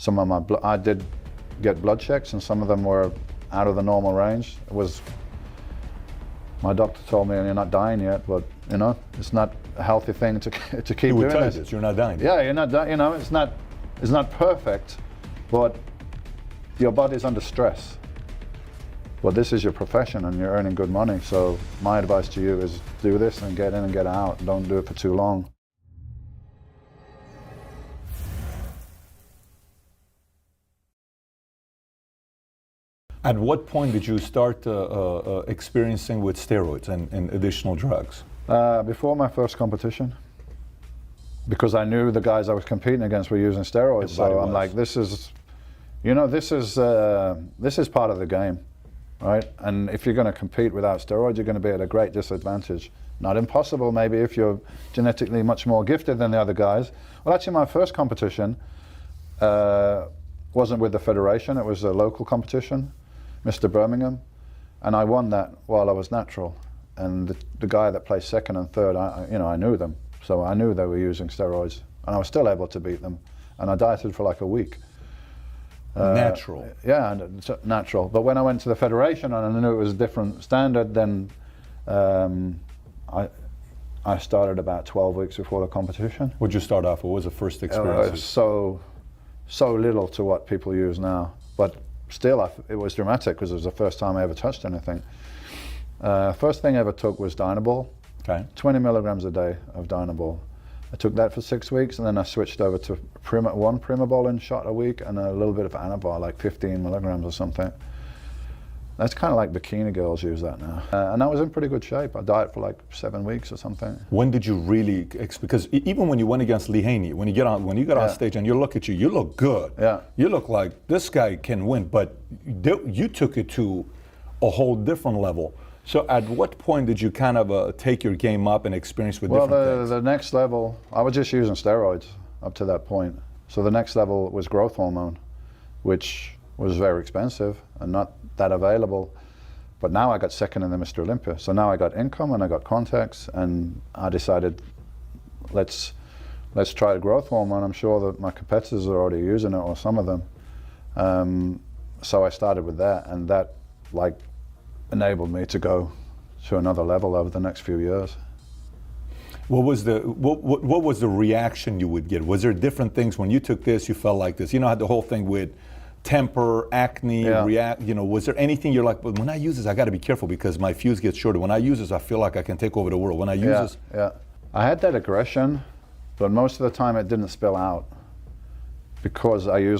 Some of my I did get blood checks, and some of them were out of the normal range. It was, my doctor told me, you're not dying yet, but you know, it's not a healthy thing to keep He would doing tell you this. this, you're not dying. Yeah, you're not dying. You know, it's not perfect, but your body's under stress. Well, this is your profession and you're earning good money, so my advice to you is do this and get in and get out. Don't do it for too long. At what point did you start experiencing with steroids and additional drugs? Before my first competition, because I knew the guys I was competing against were using steroids. So I'm like, this is, you know, this is part of the game, right? And if you're going to compete without steroids, you're going to be at a great disadvantage. Not impossible, maybe, if you're genetically much more gifted than the other guys. Well, actually, my first competition wasn't with the federation. It was a local competition, Mr. Birmingham, and I won that while I was natural. And the guy that placed second and third, I knew them, so I knew they were using steroids, and I was still able to beat them. And I dieted for like a week. Natural. Yeah, natural. But when I went to the federation and I knew it was a different standard, then I started about 12 weeks before the competition. What'd you start off with? What was the first experience? So little to what people use now, but still it was dramatic because it was the first time I ever touched anything. First thing I ever took was Dynabol. Okay. 20 milligrams a day of Dynabol. I took that for 6 weeks, and then I switched over to one Primobolan shot a week and a little bit of Anabol, like 15 milligrams or something. That's kind of like bikini girls use that now. And I was in pretty good shape. I dieted for like 7 weeks or something. When did you really, because even when you went against Lee Haney, when you got on stage and you look at you look good. Yeah. You look like this guy can win, but you took it to a whole different level. So at what point did you kind of take your game up and experience with different things? Well, the next level, I was just using steroids up to that point. So the next level was growth hormone, which was very expensive and not that available. But now I got second in the Mr. Olympia. So now I got income and I got contacts, and I decided, let's try the growth hormone. I'm sure that my competitors are already using it, or some of them. So I started with that, and that enabled me to go to another level over the next few years. What was the reaction you would get? Was there different things when you took this? You felt like this. You know, had the whole thing with temper, acne, was there anything you're like, but when I use this, I got to be careful because my fuse gets shorter. When I use this, I feel like I can take over the world. When I use this, I had that aggression, but most of the time it didn't spill out because I used